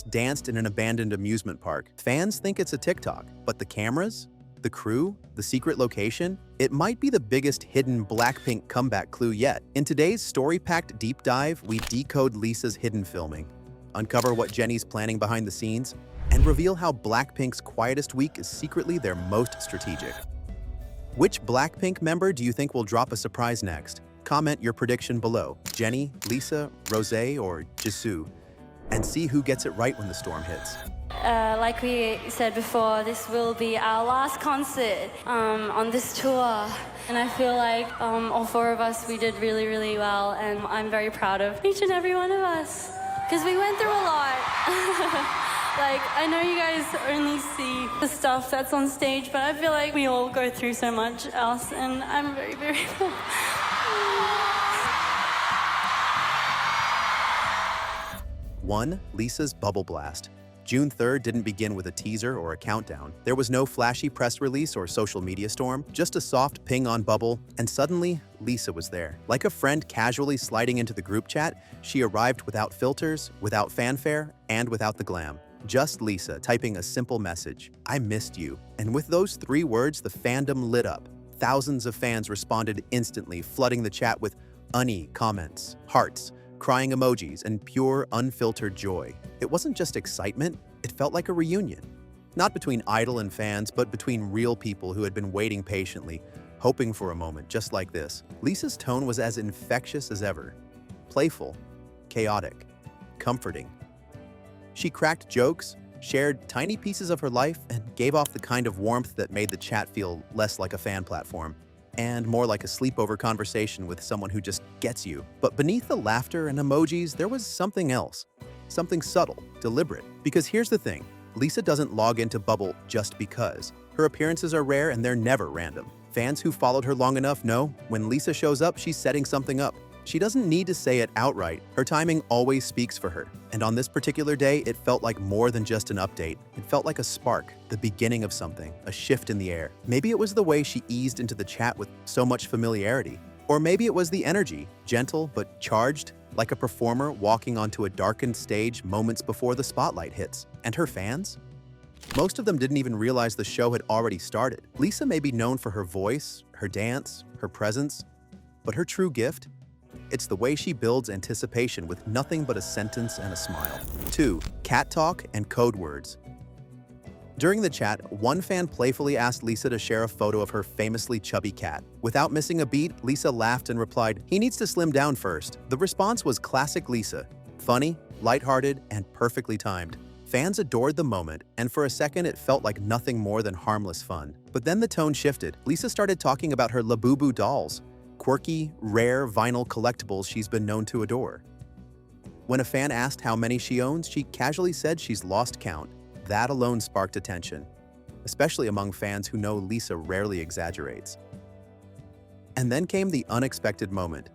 danced in an abandoned amusement park. Fans think it's a TikTok, but the cameras, the crew, the secret location, it might be the biggest hidden Blackpink comeback clue yet. In today's story-packed deep dive, we decode Lisa's hidden filming, uncover what Jennie's planning behind the scenes, and reveal how Blackpink's quietest week is secretly their most strategic. Which Blackpink member do you think will drop a surprise next? Comment your prediction below. Jennie, Lisa, Rosé, or Jisoo, and see who gets it right when the storm hits. Like we said before, this will be our last concert on this tour. And I feel like all four of us, we did really, really well. And I'm very proud of each and every one of us. Because we went through a lot. Like, I know you guys only see the stuff that's on stage, but I feel like we all go through so much else. And I'm very, very proud. 1. Lisa's Bubble Blast. June 3rd didn't begin with a teaser or a countdown. There was no flashy press release or social media storm, just a soft ping on Bubble, and suddenly, Lisa was there. Like a friend casually sliding into the group chat, she arrived without filters, without fanfare, and without the glam. Just Lisa typing a simple message, "I missed you." And with those 3 words, the fandom lit up. Thousands of fans responded instantly, flooding the chat with "Unnie" comments, hearts, crying emojis, and pure, unfiltered joy. It wasn't just excitement, it felt like a reunion. Not between idol and fans, but between real people who had been waiting patiently, hoping for a moment just like this. Lisa's tone was as infectious as ever. Playful, chaotic, comforting. She cracked jokes, shared tiny pieces of her life, and gave off the kind of warmth that made the chat feel less like a fan platform and more like a sleepover conversation with someone who just gets you. But beneath the laughter and emojis, there was something else. Something subtle, deliberate. Because here's the thing, Lisa doesn't log into Bubble just because. Her appearances are rare and they're never random. Fans who followed her long enough know when Lisa shows up, she's setting something up. She doesn't need to say it outright. Her timing always speaks for her. And on this particular day, it felt like more than just an update. It felt like a spark, the beginning of something, a shift in the air. Maybe it was the way she eased into the chat with so much familiarity. Or maybe it was the energy, gentle but charged, like a performer walking onto a darkened stage moments before the spotlight hits. And her fans? Most of them didn't even realize the show had already started. Lisa may be known for her voice, her dance, her presence, but her true gift? It's the way she builds anticipation with nothing but a sentence and a smile. 2. Cat talk and code words. During the chat, one fan playfully asked Lisa to share a photo of her famously chubby cat. Without missing a beat, Lisa laughed and replied, "He needs to slim down first." The response was classic Lisa. Funny, lighthearted, and perfectly timed. Fans adored the moment, and for a second it felt like nothing more than harmless fun. But then the tone shifted. Lisa started talking about her Labubu dolls, quirky, rare vinyl collectibles she's been known to adore. When a fan asked how many she owns, she casually said she's lost count. That alone sparked attention, especially among fans who know Lisa rarely exaggerates. And then came the unexpected moment.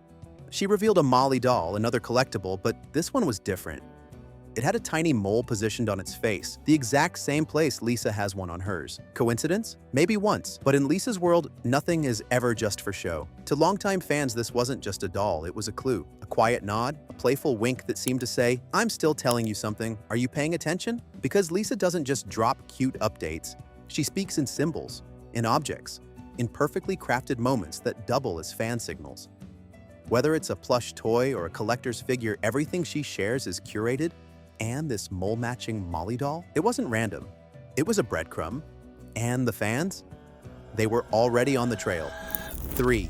She revealed a Molly doll, another collectible, but this one was different. It had a tiny mole positioned on its face, the exact same place Lisa has one on hers. Coincidence? Maybe once, but in Lisa's world, nothing is ever just for show. To longtime fans, this wasn't just a doll, it was a clue. A quiet nod, a playful wink that seemed to say, "I'm still telling you something. Are you paying attention?" Because Lisa doesn't just drop cute updates. She speaks in symbols, in objects, in perfectly crafted moments that double as fan signals. Whether it's a plush toy or a collector's figure, everything she shares is curated. And this mole-matching Molly doll? It wasn't random. It was a breadcrumb. And the fans? They were already on the trail. 3.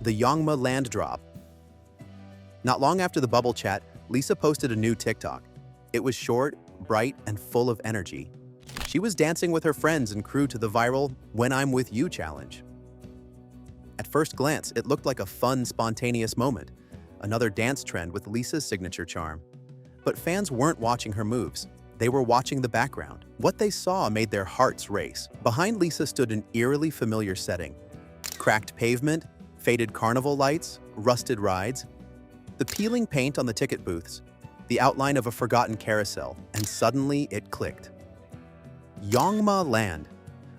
The Yongma land drop. Not long after the Bubble chat, Lisa posted a new TikTok. It was short, bright, and full of energy. She was dancing with her friends and crew to the viral "When I'm With You" challenge. At first glance, it looked like a fun, spontaneous moment, another dance trend with Lisa's signature charm. But fans weren't watching her moves. They were watching the background. What they saw made their hearts race. Behind Lisa stood an eerily familiar setting. Cracked pavement, faded carnival lights, rusted rides. The peeling paint on the ticket booths, the outline of a forgotten carousel, and suddenly it clicked. Yongma Land,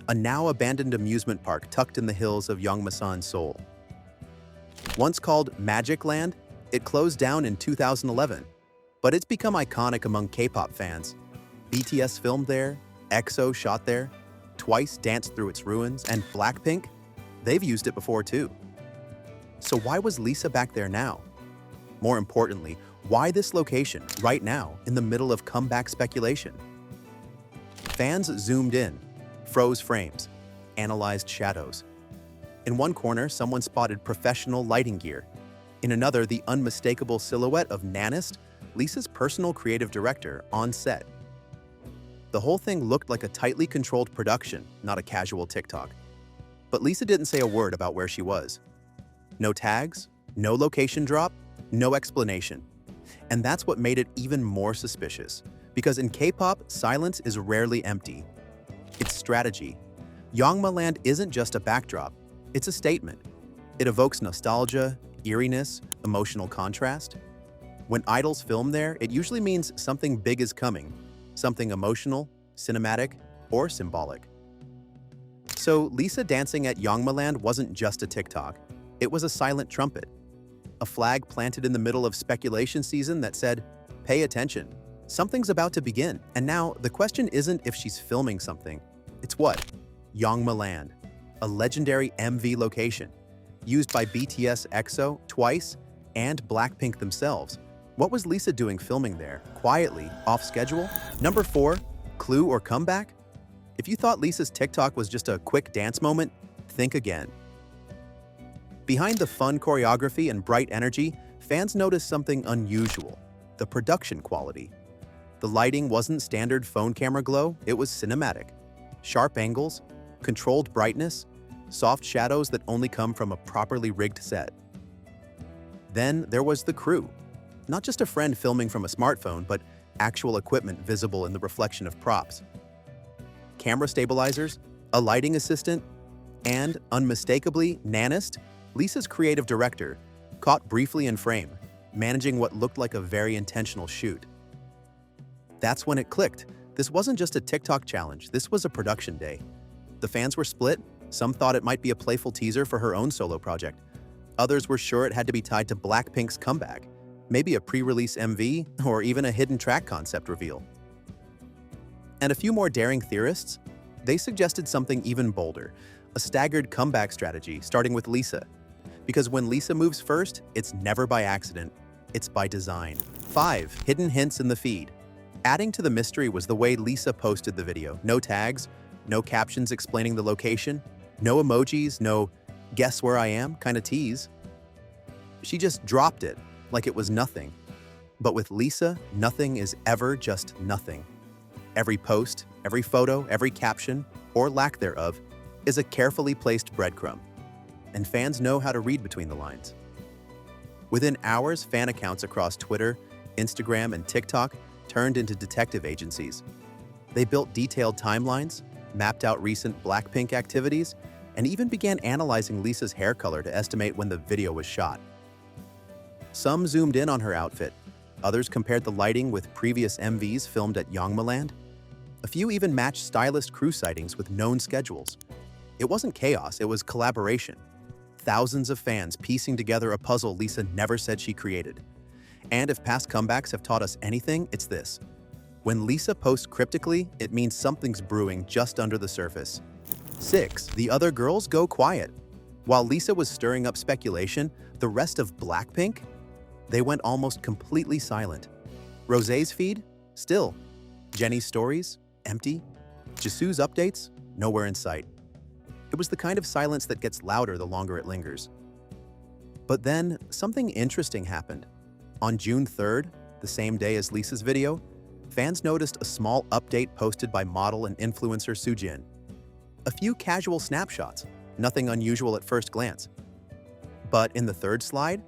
a now abandoned amusement park tucked in the hills of Yongma-san, Seoul. Once called Magic Land, it closed down in 2011. But it's become iconic among K-pop fans. BTS filmed there, EXO shot there, Twice danced through its ruins, and BLACKPINK, they've used it before too. So why was Lisa back there now? More importantly, why this location right now in the middle of comeback speculation? Fans zoomed in, froze frames, analyzed shadows. In one corner, someone spotted professional lighting gear. In another, the unmistakable silhouette of Nanist, Lisa's personal creative director, on set. The whole thing looked like a tightly controlled production, not a casual TikTok. But Lisa didn't say a word about where she was. No tags, no location drop, no explanation. And that's what made it even more suspicious. Because in K-pop, silence is rarely empty. It's strategy. Yongma Land isn't just a backdrop, it's a statement. It evokes nostalgia, eeriness, emotional contrast. When idols film there, it usually means something big is coming, something emotional, cinematic, or symbolic. So Lisa dancing at Yongma Land wasn't just a TikTok, it was a silent trumpet. A flag planted in the middle of speculation season that said, pay attention, something's about to begin. And now, the question isn't if she's filming something, it's what? Yongma Land, a legendary MV location, used by BTS, EXO, Twice, and BLACKPINK themselves. What was Lisa doing filming there, quietly, off schedule? Number 4, clue or comeback? If you thought Lisa's TikTok was just a quick dance moment, think again. Behind the fun choreography and bright energy, fans noticed something unusual: the production quality. The lighting wasn't standard phone camera glow, it was cinematic. Sharp angles, controlled brightness, soft shadows that only come from a properly rigged set. Then there was the crew. Not just a friend filming from a smartphone, but actual equipment visible in the reflection of props. Camera stabilizers, a lighting assistant, and, unmistakably, Nanist, Lisa's creative director, caught briefly in frame, managing what looked like a very intentional shoot. That's when it clicked. This wasn't just a TikTok challenge, this was a production day. The fans were split. Some thought it might be a playful teaser for her own solo project. Others were sure it had to be tied to BLACKPINK's comeback, maybe a pre-release MV, or even a hidden track concept reveal. And a few more daring theorists, they suggested something even bolder, a staggered comeback strategy starting with Lisa. Because when Lisa moves first, it's never by accident, it's by design. 5 hidden hints in the feed. Adding to the mystery was the way Lisa posted the video. No tags, no captions explaining the location, no emojis, no guess where I am kind of tease. She just dropped it like it was nothing. But with Lisa, nothing is ever just nothing. Every post, every photo, every caption, or lack thereof, is a carefully placed breadcrumb. And fans know how to read between the lines. Within hours, fan accounts across Twitter, Instagram, and TikTok turned into detective agencies. They built detailed timelines, mapped out recent BLACKPINK activities, and even began analyzing Lisa's hair color to estimate when the video was shot. Some zoomed in on her outfit, others compared the lighting with previous MVs filmed at Yongma Land. A few even matched stylist crew sightings with known schedules. It wasn't chaos, it was collaboration. Thousands of fans piecing together a puzzle Lisa never said she created. And if past comebacks have taught us anything, it's this. When Lisa posts cryptically, it means something's brewing just under the surface. 6. The other girls go quiet. While Lisa was stirring up speculation, the rest of BLACKPINK, they went almost completely silent. Rosé's feed? Still. Jennie's stories? Empty. Jisoo's updates? Nowhere in sight. It was the kind of silence that gets louder the longer it lingers. But then, something interesting happened. On June 3rd, the same day as Lisa's video, fans noticed a small update posted by model and influencer Soojin. A few casual snapshots, nothing unusual at first glance. But in the third slide,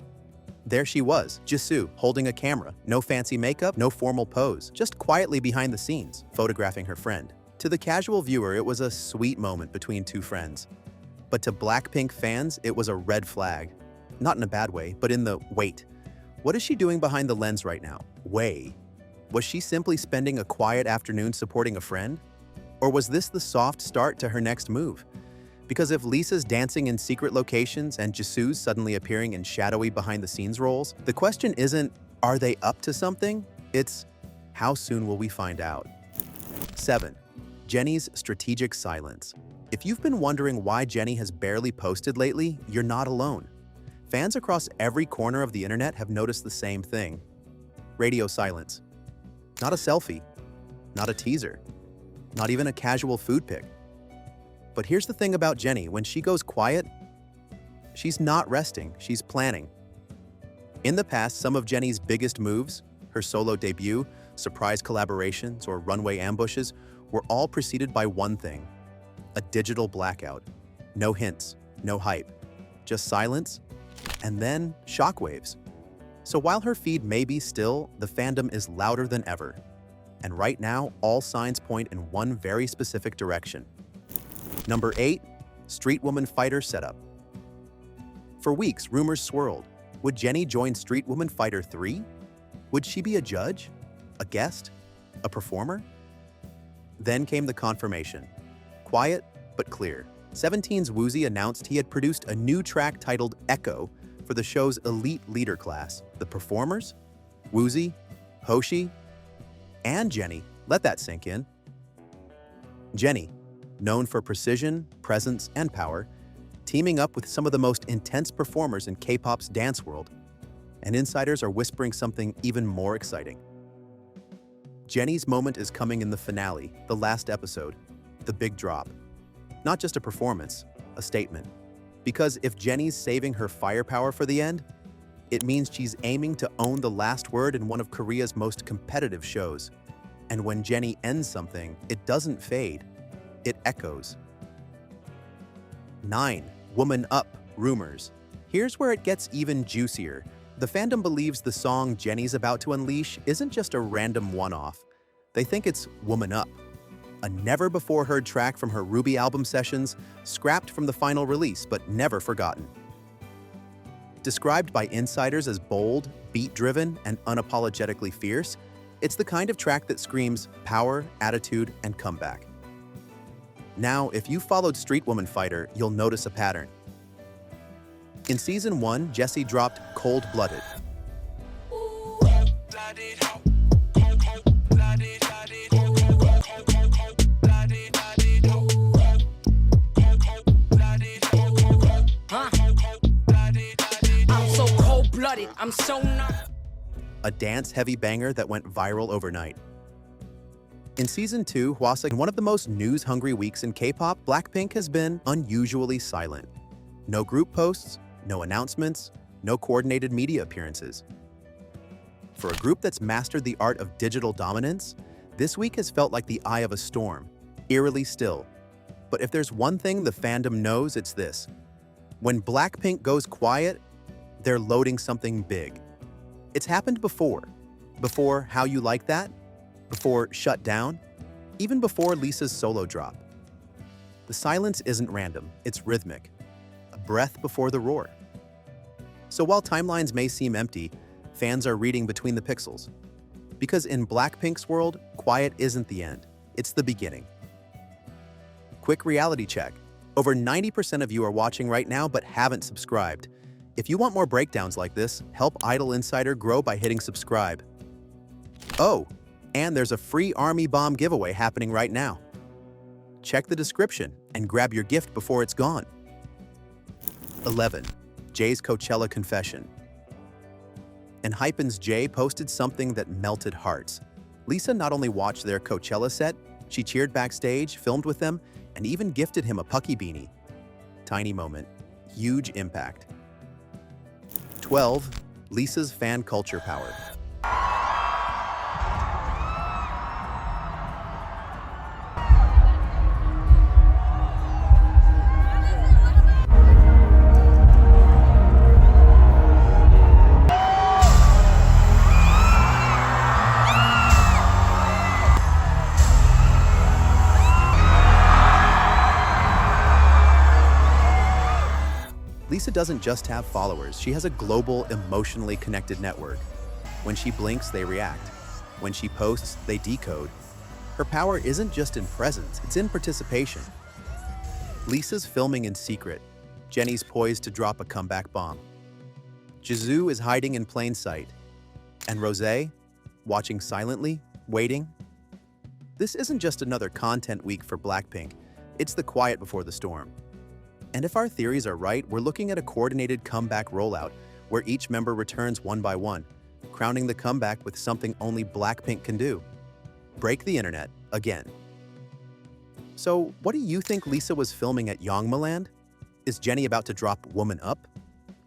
there she was, Jisoo, holding a camera, no fancy makeup, no formal pose, just quietly behind the scenes, photographing her friend. To the casual viewer, it was a sweet moment between two friends. But to BLACKPINK fans, it was a red flag. Not in a bad way, but in the wait. What is she doing behind the lens right now? Was she simply spending a quiet afternoon supporting a friend? Or was this the soft start to her next move? Because if Lisa's dancing in secret locations and Jisoo's suddenly appearing in shadowy behind-the-scenes roles, the question isn't, are they up to something? It's, how soon will we find out? 7. Jennie's strategic silence. If you've been wondering why Jennie has barely posted lately, you're not alone. Fans across every corner of the internet have noticed the same thing. Radio silence. Not a selfie. Not a teaser. Not even a casual food pic. But here's the thing about Jennie, when she goes quiet, she's not resting, she's planning. In the past, some of Jennie's biggest moves, her solo debut, surprise collaborations, or runway ambushes, were all preceded by one thing: a digital blackout. No hints, no hype, just silence, and then shockwaves. So while her feed may be still, the fandom is louder than ever. And right now, all signs point in one very specific direction. Number 8, Street Woman Fighter setup. For weeks, rumors swirled. Would Jennie join Street Woman Fighter 3? Would she be a judge? A guest? A performer? Then came the confirmation. Quiet, but clear. 17's Woozi announced he had produced a new track titled Echo for the show's elite leader class. The performers? Woozi, Hoshi, and Jennie. Let that sink in. Jennie, known for precision, presence, and power, teaming up with some of the most intense performers in K-pop's dance world. And insiders are whispering something even more exciting. Jennie's moment is coming in the finale, the last episode, the big drop. Not just a performance, a statement. Because if Jennie's saving her firepower for the end, it means she's aiming to own the last word in one of Korea's most competitive shows. And when Jennie ends something, it doesn't fade, it echoes. 9. Woman Up rumors. Here's where it gets even juicier. The fandom believes the song Jennie's about to unleash isn't just a random one-off. They think it's Woman Up, a never-before-heard track from her Ruby album sessions, scrapped from the final release but never forgotten. Described by insiders as bold, beat-driven, and unapologetically fierce, it's the kind of track that screams power, attitude, and comeback. Now, if you followed Street Woman Fighter, you'll notice a pattern. In Season 1, Jessie dropped Cold-Blooded. I'm so not. A dance-heavy banger that went viral overnight. In Season 2, Hwasa, in one of the most news-hungry weeks in K-pop, BLACKPINK has been unusually silent. No group posts, no announcements, no coordinated media appearances. For a group that's mastered the art of digital dominance, this week has felt like the eye of a storm, eerily still. But if there's one thing the fandom knows, it's this. When BLACKPINK goes quiet, they're loading something big. It's happened before. Before How You Like That? Before Shut Down? Even before Lisa's solo drop. The silence isn't random, it's rhythmic. A breath before the roar. So while timelines may seem empty, fans are reading between the pixels. Because in BLACKPINK's world, quiet isn't the end, it's the beginning. Quick reality check. Over 90% of you are watching right now but haven't subscribed. If you want more breakdowns like this, help Idol Insider grow by hitting subscribe. Oh, and there's a free Army Bomb giveaway happening right now. Check the description and grab your gift before it's gone. 11. Jay's Coachella confession. And Hypen's Jay posted something that melted hearts. Lisa not only watched their Coachella set, she cheered backstage, filmed with them, and even gifted him a Pucky beanie. Tiny moment, huge impact. 12. Lisa's fan culture power. Lisa doesn't just have followers, she has a global, emotionally connected network. When she blinks, they react. When she posts, they decode. Her power isn't just in presence, it's in participation. Lisa's filming in secret. Jennie's poised to drop a comeback bomb. Jisoo is hiding in plain sight. And Rosé, watching silently, waiting. This isn't just another content week for BLACKPINK, it's the quiet before the storm. And if our theories are right, we're looking at a coordinated comeback rollout where each member returns one by one, crowning the comeback with something only BLACKPINK can do: break the internet again. So, what do you think Lisa was filming at Yongma Land? Is Jennie about to drop Woman Up?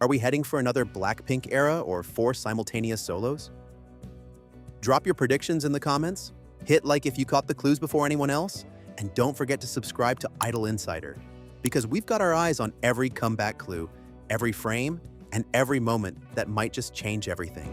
Are we heading for another BLACKPINK era or 4 simultaneous solos? Drop your predictions in the comments, hit like if you caught the clues before anyone else, and don't forget to subscribe to Idol Insider, because we've got our eyes on every comeback clue, every frame, and every moment that might just change everything.